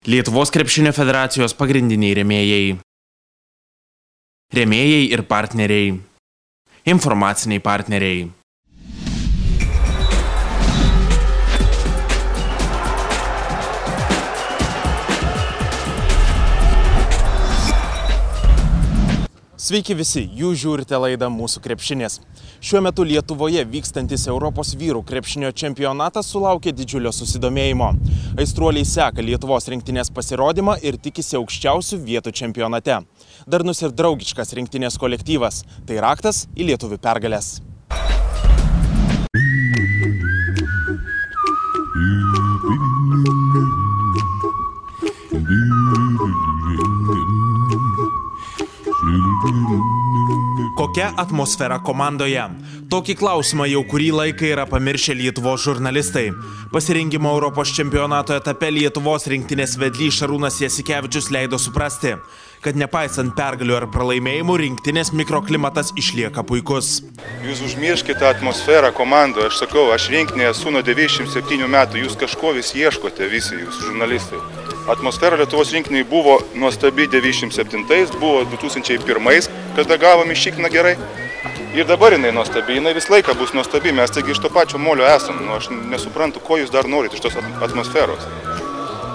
Lietuvos krepšinio federacijos pagrindiniai rėmėjai. Rėmėjai ir partneriai. Informaciniai partneriai. Sveiki visi, jūs žiūrite laidą Mūsų krepšinis. Šiuo metu Lietuvoje vykstantis Europos vyrų krepšinio čempionatas sulaukė didžiulio susidomėjimo. Aistruoliai seka Lietuvos rinktinės pasirodymą ir tikisi aukščiausių vietų čempionate. Darnus ir draugiškas rinktinės kolektyvas – tai raktas į lietuvių pergales. Kokia atmosfera komandoje? Tokį klausimą jau kurį laiką yra pamiršę Lietuvos žurnalistai. Pasirengimo Europos čempionato etape Lietuvos rinktinės vedlys Šarūnas Jasikevičius leido suprasti, kad nepaisant pergalių ar pralaimėjimų, rinktinės mikroklimatas išlieka puikus. Jūs užmirškite atmosferą komandoje. Aš sakau, aš rinktinėje esu nuo 97 metų. Jūs kažko vis ieškote, visi jūs žurnalistai. Atmosfera Lietuvos rinktinėje buvo nuostabi 97-ais, buvo 2001-ais, kada gavom iššikną gerai. Ir dabar jinai nuostabi, jinai vis laiką bus nuostabi, mes taigi iš to pačio molio esam. Aš nesuprantu, ko jūs dar norite iš tos atmosferos.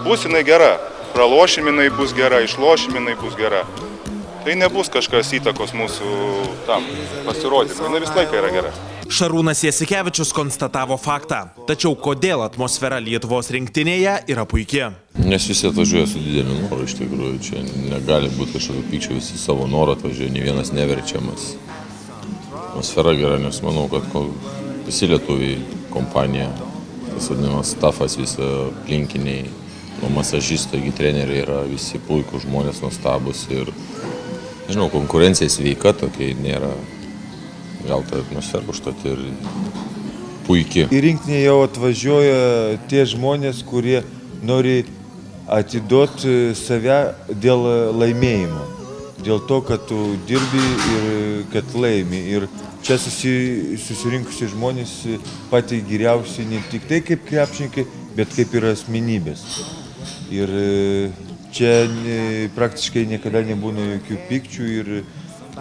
Bus jinai gera, pralošim jinai bus gera, išlošim jinai bus gera. Tai nebus kažkas įtakos mūsų tam pasirodymui, jinai vis laiką yra gera. Šarūnas Jasikevičius konstatavo faktą. Tačiau kodėl atmosfera Lietuvos rinktinėje yra puikia? Nes visi atvažiuoja su dideliu noru, iš tikrųjų. Čia negali būti kažkokio pykčio, visi savo norą atvažiuoja, ne vienas neverčiamas. Atmosfera gera, nes manau, kad visi lietuviai, kompanija, tas vadinamas stafas, visi aplinkiniai, nuo masažisto iki treneriai yra visi puikūs žmonės, nuostabus ir, nežinau, konkurencija sveika tokia nėra. Gal ta atmosfera užtat ir puikiai. Į rinktinę jau atvažiuoja tie žmonės, kurie nori atiduoti save dėl laimėjimo. Dėl to, kad tu dirbi ir kad laimi. Ir čia susirinkusi žmonės patys geriausi ne tik tai kaip krepšininkai, bet kaip ir asmenybės. Ir čia praktiškai niekada nebūna jokių pykčių ir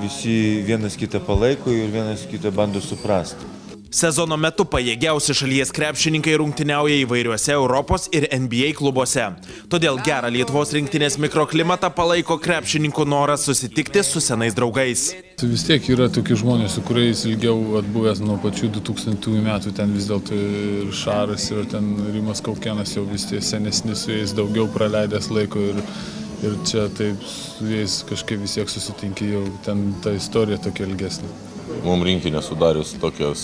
visi vienas kitą palaiko ir vienas kitą bando suprasti. Sezono metu pajėgiausi šalies krepšininkai rungtyniauja įvairiuose Europos ir NBA klubuose. Todėl gerą Lietuvos rinktinės mikroklimatą palaiko krepšininkų noras susitikti su senais draugais. Tai vis tiek yra tokie žmonės, su kuriais ilgiau atbuvęs nuo pačių 2000 metų, ten vis dėlto ir Šaras, ir ten Rimas Kaukėnas jau vis tiek senesni, su jais daugiau praleidęs laiko ir čia taip su jais kažkaip vis tiek susitinki, jau ten ta istorija tokia ilgesnė. Mums rinkinė sudarius tokias,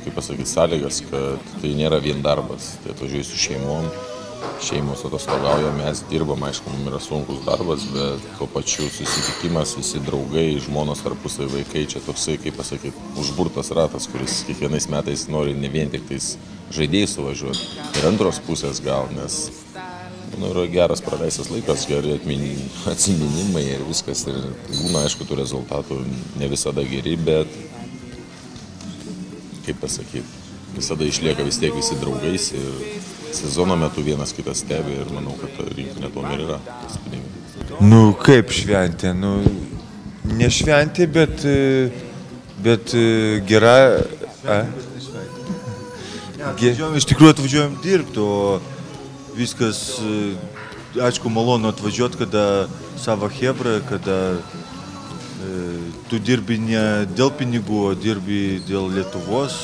kaip pasakyti, sąlygas, kad tai nėra vien darbas. Tai atvažiuoju su šeimom, šeimos atostogauja, mes dirbam, aišku, mums yra sunkus darbas, bet tuo pačiu susitikimas, visi draugai, žmonos tarpusai vaikai, čia toksai, kaip pasakyti, užburtas ratas, kuris kiekvienais metais nori ne vien tik tais žaidėjai suvažiuoti. Ir antros pusės gal, nes yra geras praleistas laikas, geri atsiminimai ir viskas. Ir būna, aišku, tų rezultatų ne visada geri, bet, kaip pasakyti, visada išlieka vis tiek visi draugais ir sezono metu vienas kitas stebi ir manau, kad rinkinė tuom ir yra. Nu, kaip šventė? Nu, ne šventė, bet gera. Iš tikrųjų atvažiuojam dirbti, o viskas, aišku, malonu atvažiuoti, kada savo chebra, kada tu dirbi ne dėl pinigų, o dirbi dėl Lietuvos.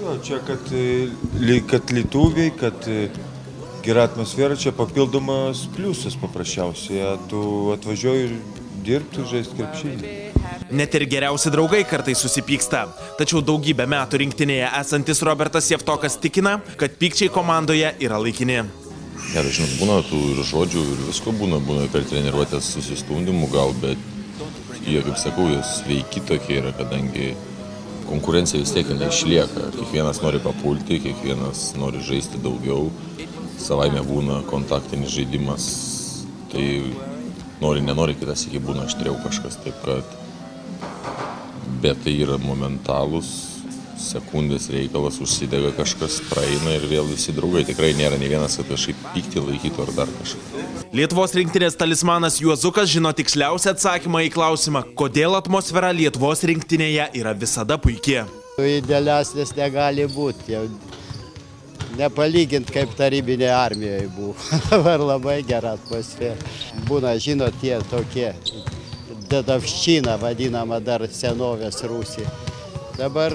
Ir čia, kad lietuviai, kad gera atmosfera, čia papildomas pliusas paprasčiausiai. Tu atvažiuoji dirbti, žaisti krepšinį. Net ir geriausi draugai kartais susipyksta. Tačiau daugybę metų rinktinėje esantis Robertas Jevtokas tikina, kad pykčiai komandoje yra laikini. Ja, žinot, būna tų ir žodžių ir visko būna per treniruotės susistumdymų gal, bet jie, kaip sakau, jie sveiki tokie yra, kadangi konkurencija vis tiek išlieka. Kiekvienas nori papulti, kiekvienas nori žaisti daugiau. Savaime būna kontaktinis žaidimas, tai nenori kitas iki būna aštriau kažkas, taip kad bet tai yra momentalūs sekundės reikalas, užsidega kažkas, praeina ir vėl visi draugai. Tikrai nėra nei vienas, kad kažkaip pyktį laikytų ar dar kažką. Lietuvos rinktinės talismanas Juozukas žino tiksliausią atsakymą į klausimą, kodėl atmosfera Lietuvos rinktinėje yra visada puikia. Idealesnis negali būti, jau nepalygint kaip tarybinė armijoje buvo. Dabar labai gera atmosfera. Būna, žinot, tie tokie dedavščina vadinama dar senovės Rusija. Dabar,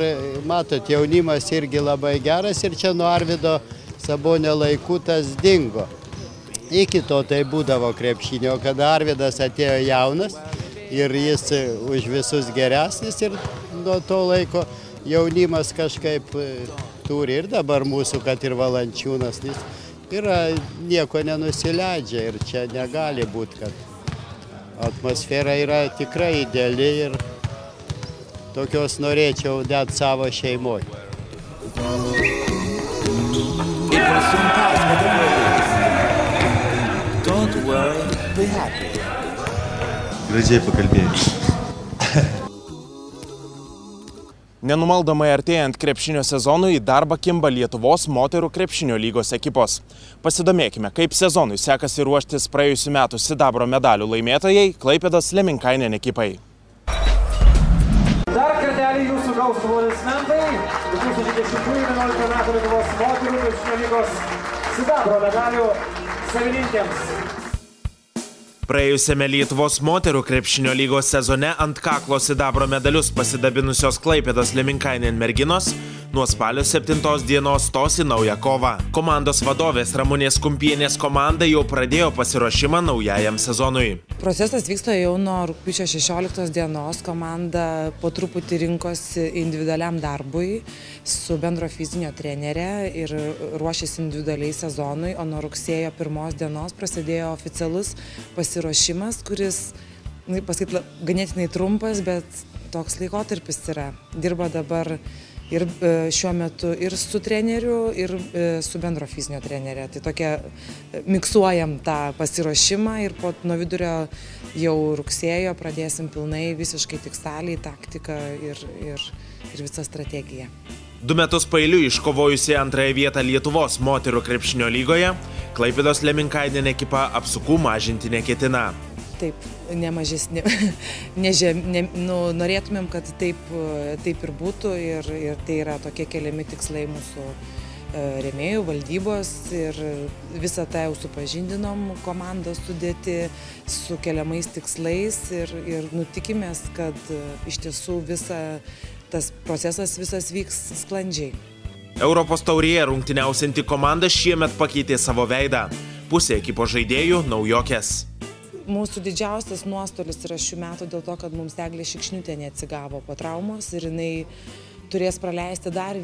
matot, jaunimas irgi labai geras ir čia nuo Arvydo Sabonio laikų tas dingo. Iki to tai būdavo krepšinio, kada Arvydas atėjo jaunas ir jis už visus geresnis ir nuo to laiko jaunimas kažkaip turi ir dabar mūsų, kad ir Valančiūnas, yra nieko nenusileidžia ir čia negali būti, kad atmosfera yra tikrai ideali ir tokios norėčiau net savo šeimoje. Gražiai pakalbėjai. Nenumaldomai artėjant krepšinio sezonui į darbą kimba Lietuvos moterų krepšinio lygos ekipos. Pasidomėkime, kaip sezonui sekasi ruoštis praėjusių metų sidabro medalių laimėtojai Klaipėdos Leminkainen ekipai. Dar kartelį jūsų gaus aplodismentai 2010-2011 metų Lietuvos moterų krepšinio lygos sidabro medalių savininkėms. Praėjusiame Lietuvos moterų krepšinio lygos sezone ant kaklo sidabro medalius pasidabinusios Klaipėdos Leminkainen merginos nuo spalio 7 dienos stos į naują kovą. Komandos vadovės Ramunės Kumpienės komanda jau pradėjo pasiruošimą naujajam sezonui. Procesas vyksta jau nuo rugpjūčio 16 dienos. Komanda po truputį rinkosi individualiam darbui su bendro fizinio trenerė ir ruošėsi individualiai sezonui, o nuo rugsėjo 1 dienos prasidėjo oficialus pasiruošimas, kuris, pasakyti, ganėtinai trumpas, bet toks laikotarpis yra. Dirba dabar ir šiuo metu ir su treneriu, ir su bendro fizinio trenerė. Tai tokia, miksuojam tą pasiruošimą ir nuo vidurio jau rugsėjo pradėsim pilnai visiškai tiksliai taktiką ir visą strategiją. 2 metus paeiliui iškovojusi antrąją vietą Lietuvos moterų krepšinio lygoje, Klaipėdos Leminkainen ekipa apsukų mažinti neketina. Taip, nemažesni. Norėtumėm, kad taip ir būtų ir tai yra tokie keliami tikslai mūsų rėmėjų, valdybos ir visą tą jau supažindinom komandos sudėti su keliamais tikslais ir tikimės, kad iš tiesų tas procesas visas vyks sklandžiai. Europos taurėje rungtyniausianti komanda šiemet pakeitė savo veidą. Pusė ekipos žaidėjų naujokės. Mūsų didžiausias nuostolis yra šių metų dėl to, kad mums Eglė Šikšniūtė neatsigavo po traumos ir jinai turės praleisti dar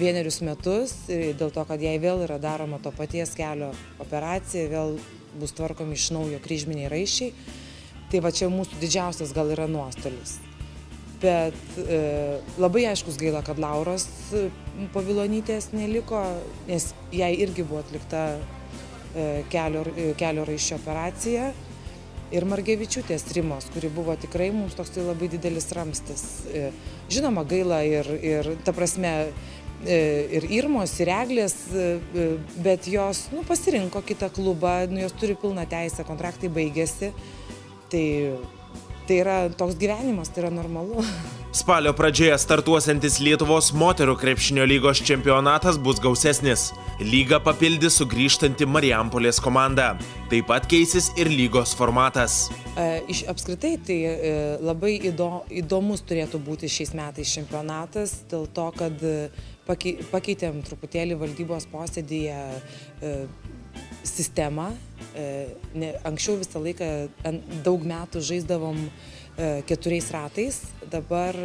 vienerius metus, dėl to, kad jai vėl yra daroma to paties kelio operacija, vėl bus tvarkomi iš naujo kryžminiai raiščiai. Tai va čia mūsų didžiausias gal yra nuostolis. Bet labai aiškus gaila, kad Lauros Povilonytės neliko, nes jai irgi buvo atlikta kelio raiščio operacija. Ir Margevičiūtės Rimos, kuri buvo tikrai mums toks labai didelis ramstis. Žinoma, gaila ir ta prasme, ir Irmos, ir Eglės, bet jos pasirinko kitą klubą, jos turi pilną teisę, kontraktai baigėsi. Tai yra toks gyvenimas, tai yra normalu. Spalio pradžioje startuosiantis Lietuvos moterų krepšinio lygos čempionatas bus gausesnis. Lygą papildys sugrįžtanti Marijampolės komanda. Taip pat keisis ir lygos formatas. Apskritai tai labai įdomus turėtų būti šiais metais čempionatas, dėl to, kad pakeitėm truputėlį valdybos posėdyje sistemą. Anksčiau visą laiką daug metų žaisdavom 4 ratais, dabar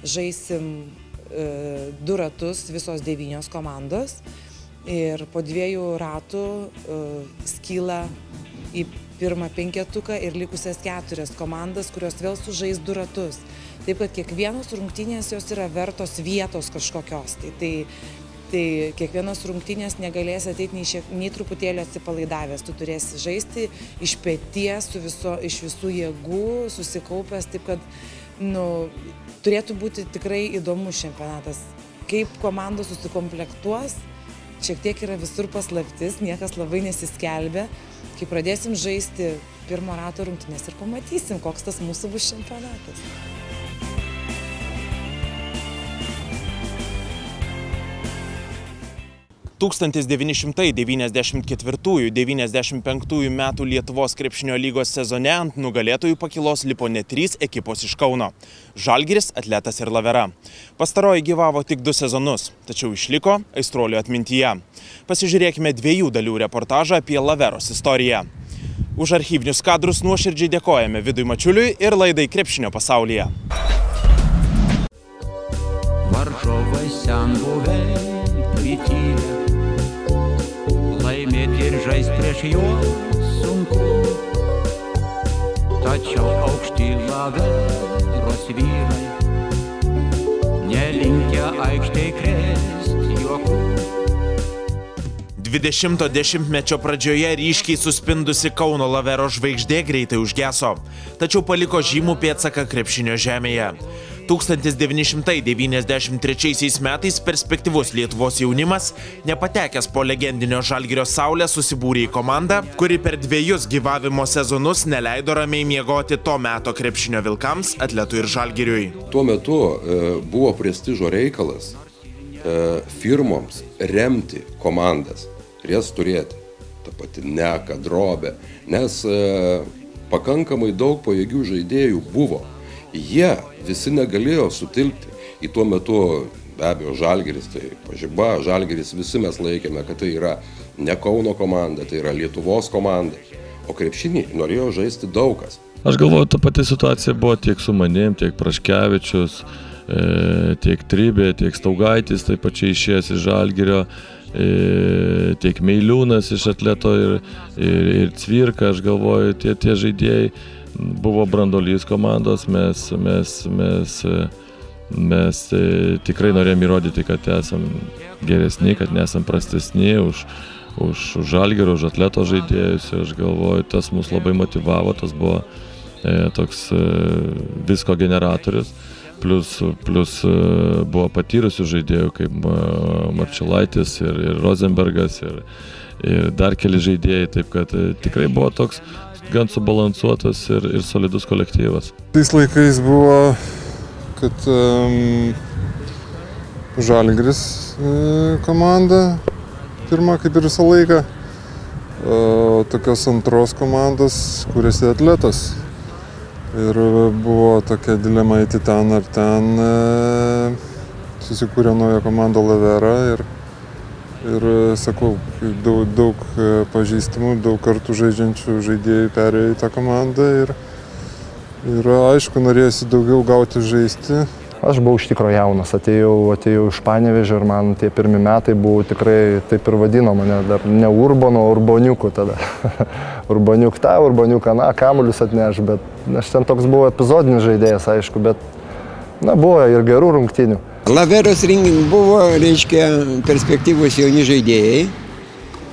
žaisim 2 ratus visos 9 komandos ir po 2 ratų skyla į pirmą 5 ir likusias 4 komandas, kurios vėl sužais 2 ratus. Taip, kad kiekvienos rungtynės jos yra vertos vietos kažkokios. Tai kiekvienos rungtynės negalės ateiti nei truputėlį atsipalaidavęs. Tu turėsi žaisti iš peties, iš visų jėgų, susikaupęs. Taip, kad turėtų būti tikrai įdomus čempionatas. Kaip komandos susikomplektuos, šiek tiek yra visur paslaptis, niekas labai nesiskelbia. Kai pradėsim žaisti pirmo rato rungtynes ir pamatysim, koks tas mūsų bus čempionatas. – 1994–95 metų Lietuvos krepšinio lygos sezone ant nugalėtojų pakylos lipo net 3 ekipos iš Kauno – Žalgiris, Atletas ir Lavera. Pastaroji gyvavo tik 2 sezonus, tačiau išliko aistruolių atmintyje. Pasižiūrėkime 2 dalių reportažą apie Laveros istoriją. Už archyvinius kadrus nuoširdžiai dėkojame Vidui Mačiuliui ir laidai Krepšinio pasaulyje. Varžovai senbuviai prityrę, laimėti ir žaist prieš juos sunku, tačiau aukšti Laveros vyrai nelinkę aikštėj krėst juokų. 20-ojo dešimtmečio pradžioje ryškiai suspindusi Kauno Lavero žvaigždė greitai užgeso, tačiau paliko žymų pėdsaką krepšinio žemėje. 1993 metais perspektyvus Lietuvos jaunimas, nepatekęs po legendinio Žalgirio saulę, susibūrė į komandą, kuri per 2 gyvavimo sezonus neleido ramiai miegoti to meto krepšinio vilkams, Atletui ir Žalgiriui. Tuo metu buvo prestižo reikalas firmoms remti komandas ir jas turėti. Ta pati Neka, Drobė, nes pakankamai daug pajėgių žaidėjų buvo. Jie visi negalėjo sutilpti į tuo metu, be abejo, Žalgiris, tai Pažiba, Žalgiris, visi mes laikėme, kad tai yra ne Kauno komanda, tai yra Lietuvos komanda, o krepšinį norėjo žaisti daug kas. Aš galvoju, ta pati situacija buvo tiek su manim, tiek Praškevičius, tiek Tribė, tiek Staugaitis, taip pačiai išėjęs iš Žalgirio, tiek Meiliūnas iš Atleto ir Cvirka, aš galvoju, tie žaidėjai buvo brandolys komandos, mes tikrai norėjom įrodyti, kad esam geresni, kad nesam prastesni už Žalgirio, už Atleto žaidėjus. Aš galvoju, tas mus labai motyvavo, tas buvo toks visko generatorius. Plus buvo patyrusių žaidėjų kaip Marčiulaitis ir Rosenbergas ir dar keli žaidėjai, taip kad tikrai buvo toks gan subalansuotas ir solidus kolektyvas. Tais laikais buvo, kad Žalgiris komanda pirma kaip ir visą laiką, tokios antros komandos kūrėsi Atletas. Ir buvo tokia dilema eiti ten ar ten, susikūrė nauja komanda Lavera ir sakau, daug pažįstamų, daug kartų žaidžiančių žaidėjų perėjo į tą komandą ir aišku, norėjosi daugiau gauti žaisti. Aš buvau iš tikro jaunas, atėjau iš Panevėžio ir man tie pirmi metai buvo tikrai, taip ir vadino mane, dar ne Urbano, o Urbaniuku tada. Urbaniuk tą, Urbaniuk aną, kamuolius atneš, bet aš ten toks buvau epizodinis žaidėjas, aišku, bet buvo ir gerų rungtynių. Laveros buvo, reiškia, perspektyvūs jauni žaidėjai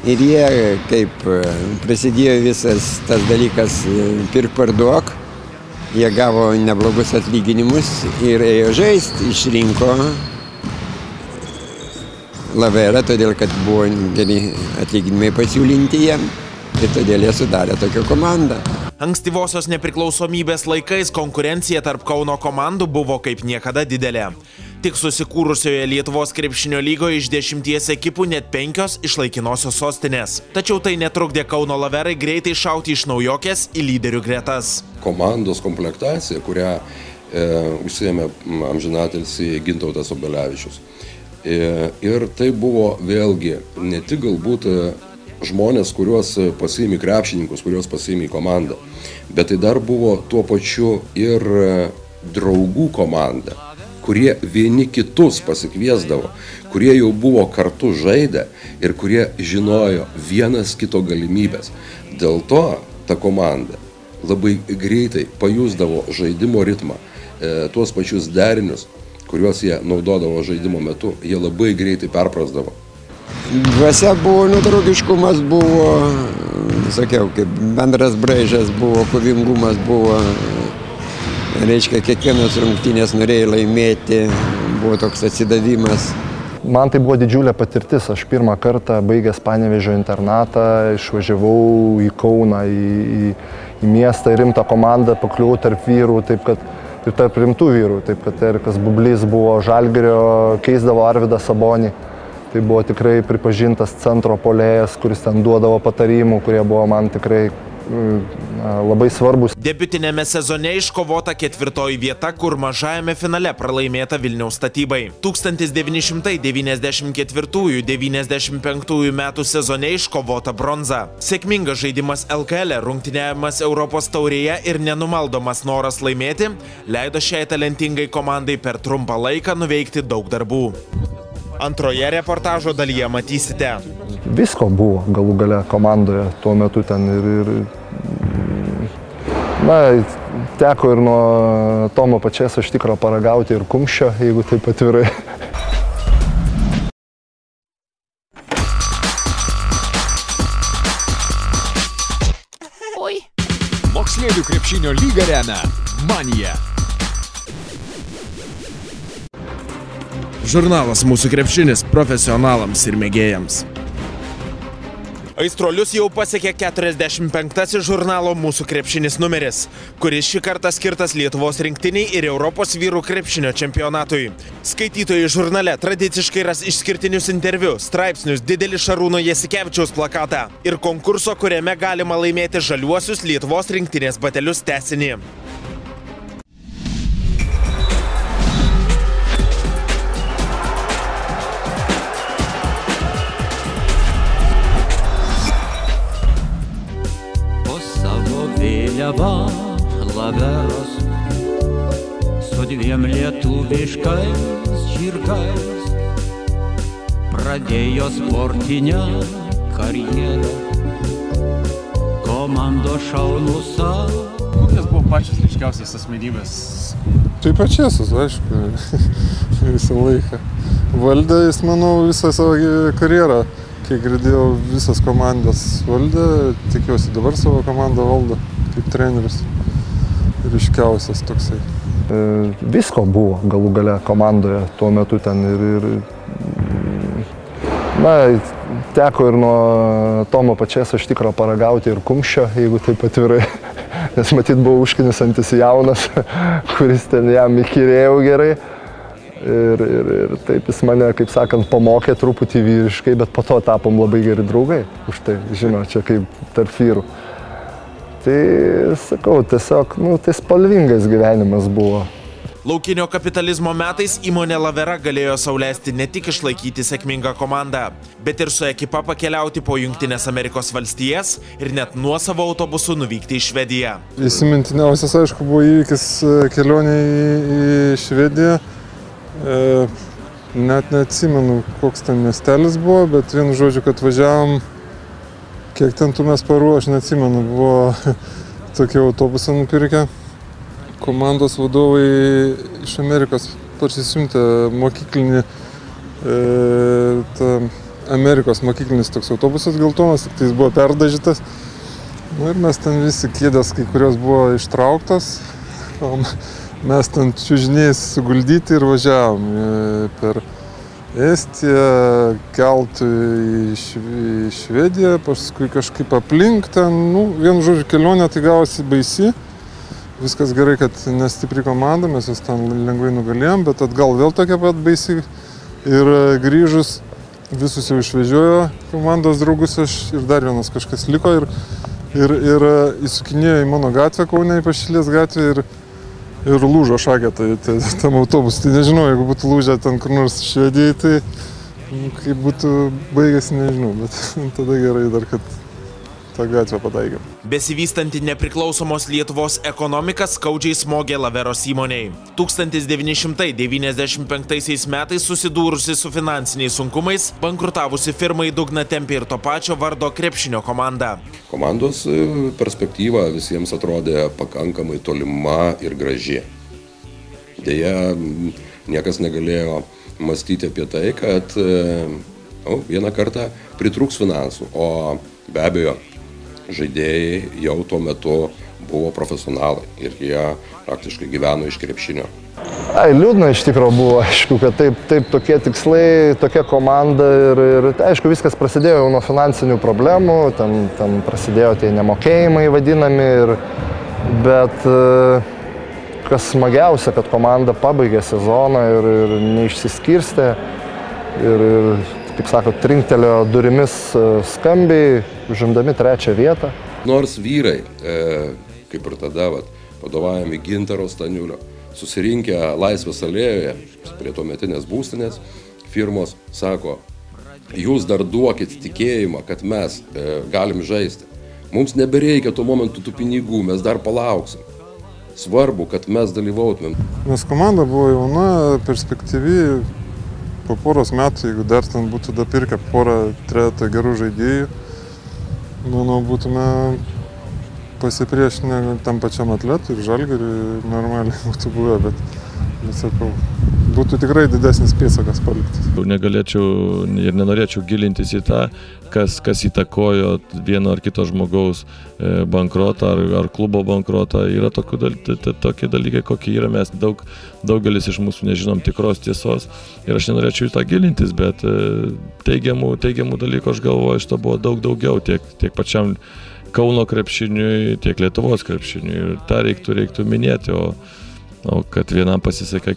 ir jie, kaip prasidėjo visas tas dalykas pirk parduok, jie gavo neblogus atlyginimus ir ėjo žaisti, išrinko Laverą, todėl kad buvo geri atlyginimai pasiūlinti jiem ir todėl jie sudarė tokią komandą. Ankstyvosios nepriklausomybės laikais konkurencija tarp Kauno komandų buvo kaip niekada didelė. Tik susikūrusioje Lietuvos krepšinio lygoje iš 10 ekipų net 5 iš laikinosios sostinės. Tačiau tai netrukdė Kauno Laverai greitai šauti iš naujokės į lyderių gretas. Komandos komplektacija, kurią užsiėmė amžinatilsį Gintautas Obelevičius. Ir tai buvo vėlgi ne tik galbūt žmonės, kuriuos pasiėmė krepšininkus, kuriuos pasiėmė komandą, bet tai dar buvo tuo pačiu ir draugų komanda, kurie vieni kitus pasikviesdavo, kurie jau buvo kartu žaidę ir kurie žinojo vienas kito galimybės. Dėl to ta komanda labai greitai pajusdavo žaidimo ritmą, tuos pačius derinius, kuriuos jie naudodavo žaidimo metu, jie labai greitai perprasdavo. Dvasia buvo, draugiškumas buvo, sakiau, kaip bendras braižas buvo, kovingumas buvo, reiškia, kiekvienas rungtynės norėjo laimėti, buvo toks atsidavimas. Man tai buvo didžiulė patirtis. Aš pirmą kartą baigęs Panevėžio internatą išvažiavau į Kauną, į miestą, į rimtą komandą, pakliuvau tarp vyrų, taip kad ir tarp rimtų vyrų, taip kad Erikas Bublys buvo Žalgirio, keisdavo Arvydą Sabonį. Tai buvo tikrai pripažintas centro puolėjas, kuris ten duodavo patarimų, kurie buvo man tikrai labai svarbus. Debiutinėme sezone iškovota 4. vieta, kur mažajame finale pralaimėta Vilniaus Statybai. 1994–95 metų sezone iškovota bronza. Sėkmingas žaidimas LKL, rungtyniavimas Europos taurėje ir nenumaldomas noras laimėti leido šiai talentingai komandai per trumpą laiką nuveikti daug darbų. Antroje reportažo dalyje matysite. Visko buvo galų gale komandoje tuo metu ten ir teko ir nuo Tomo pačias iš tikro paragauti ir kumščio, jeigu taip atvirai. Moksleivių krepšinio lygą remia Manija. Žurnalas Mūsų krepšinis profesionalams ir mėgėjams. Aistruolius jau pasiekė 45. žurnalo Mūsų krepšinis numeris, kuris šį kartą skirtas Lietuvos rinktiniai ir Europos vyrų krepšinio čempionatui. Skaitytojai žurnale tradiciškai ras išskirtinius interviu, straipsnius, didelį Šarūno Jasikevičiaus plakatą ir konkurso, kuriame galima laimėti žaliuosius Lietuvos rinktinės batelius tęsinį. Laveros su 2 lietuviškais žirgais pradėjo sportinę karjerą komandos šaunus. Kokios buvo pačios ryškiausios asmenybės? Tai pačiasus, aišku, visą laiką. Valdė jis, manau, visą savo karjerą. Kiek girdėjau, visas komandas valdė, tikiuosi dabar savo komandą valdo kaip treneris. Ryškiausias toksai. Visko buvo galų gale komandoje tuo metu ten ir teko ir nuo Tomo pačias iš tikro paragauti ir kumščio, jeigu taip atvirai. Nes matyt buvo užknisantis jaunas, kuris ten jam įkyrėjau gerai. Ir taip jis mane, kaip sakant, pamokė truputį vyriškai, bet po to tapom labai geri draugai. Už tai, žinau, čia kaip tarp vyrų. Tai, sakau, tiesiog, tai spalvingas gyvenimas buvo. Laukinio kapitalizmo metais įmonė Lavera galėjo sau leisti ne tik išlaikyti sėkmingą komandą, bet ir su ekipa pakeliauti po Jungtines Amerikos valstijas ir net nuosavo autobusu nuvykti į Švediją. Įsimintiniausias, aišku, buvo įvykis kelionė į Švediją. Net neatsimenu, koks ten miestelis buvo, bet vienu žodžiu, kad važiavom. Kiek ten tų mes parų, aš neatsimenu, buvo tokie autobusą nupirkę. Komandos vadovai iš Amerikos parsisiuntė mokyklinį, Amerikos mokyklinis toks autobusas geltonas, tik tai jis buvo perdažytas. Ir mes ten visi kėdės, kai kurios buvo ištrauktos, o mes ten čiužiniais suguldyti ir važiavom per Estiją, keltų į Švediją, paskui kažkaip aplink ten, vienu žodžiu, kelionė tai gavosi baisi. Viskas gerai, kad nestipri komanda, mes jas ten lengvai nugalėjom, bet atgal vėl tokia pat baisi. Ir grįžus visus jau išvežiojo komandos draugus, ir dar vienas kažkas liko ir įsukinėjo į mano gatvę Kaune, į Pašilės gatvę ir lūžo šakė tam autobusui. Tai nežinau, jeigu būtų lūžę ten kur nors Švedijai, tai kaip būtų baigęs, nežinau, bet tada gerai dar, kad tą gatvę pataikėm. Besivystanti nepriklausomos Lietuvos ekonomika skaudžiai smogė Laveros įmoniai. 1995 metais susidūrusi su finansiniais sunkumais, bankrutavusi firmai dugną tempė ir to pačio vardo krepšinio komanda. Komandos perspektyva visiems atrodė pakankamai tolima ir graži. Deja, niekas negalėjo mąstyti apie tai, kad vieną kartą pritrūks finansų, o be abejo, žaidėjai jau tuo metu buvo profesionalai ir jie praktiškai gyveno iš krepšinio. Liūdna iš tikrųjų buvo, aišku, kad taip tokie tikslai, tokia komanda ir aišku, viskas prasidėjo jau nuo finansinių problemų, ten prasidėjo tie nemokėjimai vadinami, bet kas smagiausia, kad komanda pabaigė sezoną ir neišsiskirstė ir kaip sako, trinktelėjo durimis skambiai, užimdami 3. vietą. Nors vyrai, kaip ir tada, vadovaujami Gintaro Staniulio, susirinkę Laisvės alėjoje prie tuometinės būstinės firmos, sako, jūs dar duokit tikėjimą, kad mes galim žaisti. Mums nebereikia tuo momentu tų pinigų, mes dar palauksim. Svarbu, kad mes dalyvautumėm. Nes komanda buvo jauna, perspektyvi, po poros metų, jeigu dar ten būtų dapirkę porą, 3 gerų žaidėjų, manau, būtume pasipriešinę tam pačiam atletui ir Žalgiriui normaliai būtų buvę, bet sakau, būtų tikrai didesnis pėdsakas paliktas. Negalėčiau ir nenorėčiau gilintis į tą, kas įtakojo vieno ar kito žmogaus bankrotą ar klubo bankrotą. Yra tokie dalykai, kokie yra, mes daugelis iš mūsų nežinom tikros tiesos ir aš nenorėčiau į tą gilintis, bet teigiamų dalykų aš galvoju, iš to buvo daug daugiau, tiek pačiam Kauno krepšiniui, tiek Lietuvos krepšiniui. Ir tą reiktų minėti, o kad vienam pasisekė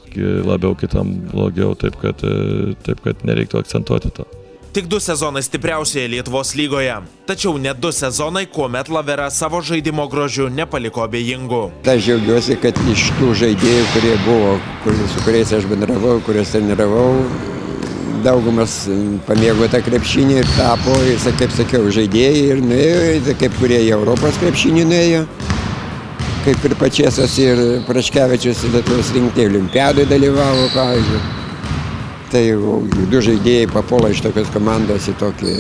labiau, kitam blogiau, taip kad nereiktų akcentuoti to. Tik 2 sezonai stipriausioje Lietuvos lygoje. Tačiau net 2 sezonai, kuomet Lavera savo žaidimo grožiu nepaliko abejingų. Aš džiaugiuosi, kad iš tų žaidėjų, kurie buvo, su kuriais aš bendravau, kuriuos treniravau, daugumas pamėgo tą krepšinį ir tapo, kaip sakiau, žaidėjai ir nuėjo, kaip kurie į Europos krepšinį nuėjo, kaip ir Pačėsas ir Praškevičius Lietuvos rinktinėje olimpiadoje dalyvavo, pavyzdžiui. Tai 2 žaidėjai papuola iš tokios komandos į tokį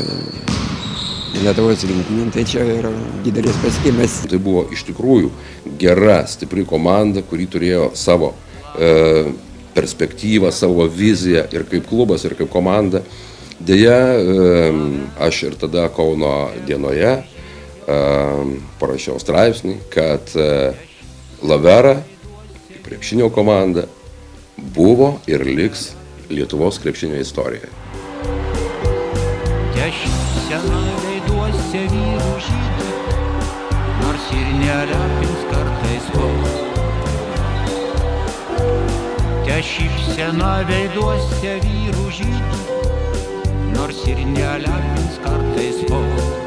Lietuvos rinktinę, tai čia yra didelis pasiekimas. Tai buvo iš tikrųjų gera, stipri komanda, kuri turėjo savo perspektyvą, savo viziją ir kaip klubas, ir kaip komanda. Deja, aš ir tada Kauno dienoje parašiau straipsnį, kad Lavera, krepšinio komanda, buvo ir liks Lietuvos krepšinio istorijoje. Šypsena veiduose vyrų žydų, nors ir nelepins kartais vos. Šypsena veiduose vyrų žydų, nors ir nelepins kartais vos.